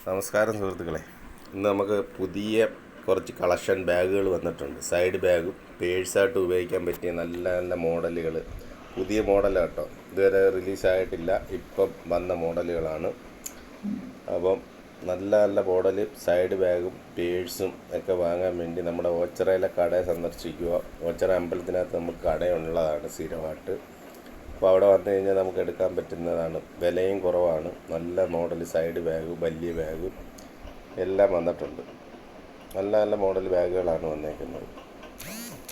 നമസ്കാരം സുഹൃത്തുക്കളെ. ഇന്ന് നമുക്ക് പുതിയ കുറച്ച് കളക്ഷൻ ബാഗുകൾ വന്നിട്ടുണ്ട്. സൈഡ് ബാഗും പേഴ്സായിട്ട് ഉപയോഗിക്കാൻ പറ്റിയ നല്ല നല്ല മോഡലുകൾ, പുതിയ മോഡലാണ് കേട്ടോ. ഇതുവരെ റിലീസായിട്ടില്ല, ഇപ്പം വന്ന മോഡലുകളാണ്. അപ്പം നല്ല നല്ല മോഡൽ സൈഡ് ബാഗും പേഴ്സും ഒക്കെ വാങ്ങാൻ വേണ്ടി നമ്മുടെ ഓച്ചിറയിലെ കട സന്ദർശിക്കുക. ഓച്ചിറ അമ്പലത്തിനകത്ത് നമുക്ക് കടയുള്ളതാണ് സ്ഥിരമായിട്ട്. അപ്പോൾ അവിടെ വന്നു കഴിഞ്ഞാൽ നമുക്ക് എടുക്കാൻ പറ്റുന്നതാണ്. വിലയും കുറവാണ്. നല്ല മോഡൽ സൈഡ് ബാഗ്, വലിയ ബാഗ് എല്ലാം വന്നിട്ടുണ്ട്. നല്ല നല്ല മോഡൽ ബാഗുകളാണ് വന്നേക്കുന്നത്.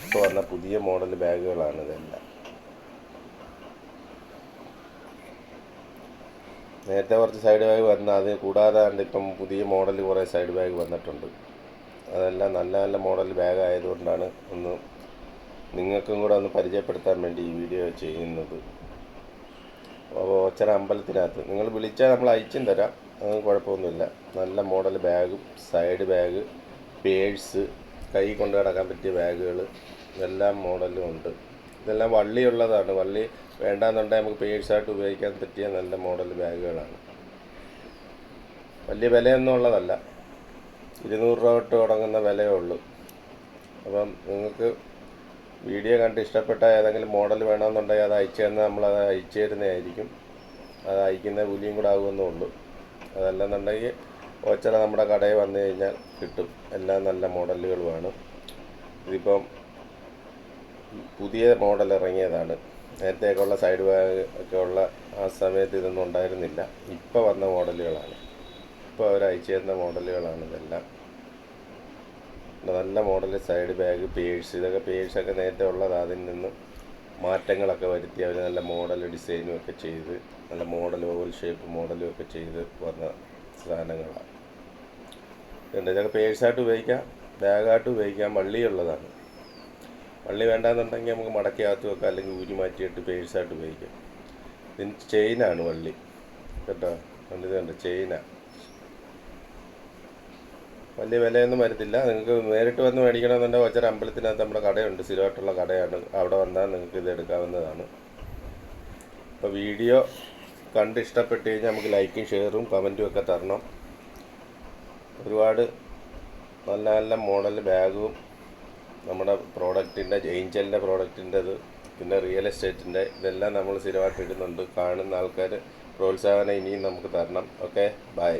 ഇപ്പോൾ വന്ന പുതിയ മോഡൽ ബാഗുകളാണ് ഇതെല്ലാം. നേരത്തെ കുറച്ച് സൈഡ് ബാഗ് വന്ന അത് കൂടാതെ ഇപ്പം പുതിയ മോഡൽ കുറേ സൈഡ് ബാഗ് വന്നിട്ടുണ്ട്. അതെല്ലാം നല്ല നല്ല മോഡൽ ബാഗ് ആയതുകൊണ്ടാണ് നിങ്ങൾക്കും കൂടെ ഒന്ന് പരിചയപ്പെടുത്താൻ വേണ്ടി ഈ വീഡിയോ ചെയ്യുന്നത്. അപ്പോൾ ഓച്ചിറ അമ്പലത്തിനകത്ത് നിങ്ങൾ വിളിച്ചാൽ നമ്മൾ അയച്ചും തരാം, അതൊന്നും കുഴപ്പമൊന്നുമില്ല. നല്ല മോഡൽ ബാഗും സൈഡ് ബാഗ്, പേഴ്സ്, കൈ കൊണ്ട് കിടക്കാൻ പറ്റിയ ബാഗുകൾ ഇതെല്ലാം മോഡലും ഉണ്ട്. ഇതെല്ലാം വള്ളിയുള്ളതാണ്. വള്ളി വേണ്ടാന്നുണ്ടെങ്കിൽ നമുക്ക് പേഴ്സായിട്ട് ഉപയോഗിക്കാൻ പറ്റിയ നല്ല മോഡൽ ബാഗുകളാണ്. വലിയ വിലയൊന്നും ഉള്ളതല്ല, 200 രൂപ തൊട്ട് തുടങ്ങുന്ന വിലയേ ഉള്ളൂ. അപ്പം നിങ്ങൾക്ക് വീഡിയോ കണ്ട് ഇഷ്ടപ്പെട്ട ഏതെങ്കിലും മോഡൽ വേണമെന്നുണ്ടെങ്കിൽ അത് അയച്ചു തന്നാൽ നമ്മളത് അയച്ചു തരുന്നതായിരിക്കും. അത് അയക്കുന്ന കൂലിയും കൂടെ ആകുമെന്നേ ഉള്ളൂ. അതല്ലെന്നുണ്ടെങ്കിൽ ഓച്ചിറ നമ്മുടെ കടയിൽ വന്നു കഴിഞ്ഞാൽ കിട്ടും. എല്ലാം നല്ല മോഡലുകളുമാണ്. ഇതിപ്പം പുതിയ മോഡൽ ഇറങ്ങിയതാണ്. നേരത്തേക്കുള്ള സൈഡ് ബാഗ് ഒക്കെ ഉള്ള ആ സമയത്ത് ഇതൊന്നും ഉണ്ടായിരുന്നില്ല. ഇപ്പോൾ വന്ന മോഡലുകളാണ്. ഇപ്പോൾ അവർ അയച്ചു തരുന്ന മോഡലുകളാണ് ഇതെല്ലാം. നല്ല മോഡൽ സൈഡ് ബാഗ്, പേഴ്സ്, ഇതൊക്കെ പേഴ്സൊക്കെ നേരത്തെ ഉള്ളത്. അതിൽ നിന്ന് മാറ്റങ്ങളൊക്കെ വരുത്തി അവർ നല്ല മോഡൽ ഡിസൈനും ഒക്കെ ചെയ്ത് നല്ല മോഡൽ ഓവൽ ഷേപ്പ് മോഡലും ഒക്കെ ചെയ്ത് വന്ന സാധനങ്ങളാണ്. ഇതൊക്കെ പേഴ്സായിട്ട് ഉപയോഗിക്കാം, ബാഗായിട്ട് ഉപയോഗിക്കാം. വള്ളിയുള്ളതാണ്. വള്ളി വേണ്ടാന്നുണ്ടെങ്കിൽ നമുക്ക് മടക്കി അകത്ത് വെക്കാം, അല്ലെങ്കിൽ ഊരി മാറ്റിയിട്ട് പേഴ്സായിട്ട് ഉപയോഗിക്കാം. ഇതിന് ചെയിനാണ് വള്ളി കേട്ടോ. കണ്ടത് ചെയിനാണ്. വലിയ വിലയൊന്നും വരത്തില്ല. നിങ്ങൾക്ക് നേരിട്ട് വന്ന് മേടിക്കണമെന്നുണ്ടെങ്കിൽ ഓച്ചിറ അമ്പലത്തിനകത്ത് നമ്മുടെ കടയുണ്ട്, സ്ഥിരമായിട്ടുള്ള കടയാണ്. അവിടെ വന്നാൽ നിങ്ങൾക്ക് ഇത് എടുക്കാവുന്നതാണ്. അപ്പോൾ വീഡിയോ കണ്ട് ഇഷ്ടപ്പെട്ട് കഴിഞ്ഞാൽ നമുക്ക് ലൈക്കും ഷെയറും കമൻറ്റും ഒക്കെ തരണം. ഒരുപാട് നല്ല നല്ല മോഡൽ ബാഗും നമ്മുടെ പ്രോഡക്റ്റിൻ്റെ ഏഞ്ചലിൻ്റെ പ്രോഡക്റ്റിൻ്റെത്, പിന്നെ റിയൽ എസ്റ്റേറ്റിൻ്റെ ഇതെല്ലാം നമ്മൾ സ്ഥിരമായിട്ട് ഇടുന്നുണ്ട്. കാണുന്ന ആൾക്കാർ പ്രോത്സാഹനം ഇനിയും നമുക്ക് തരണം. Okay, by.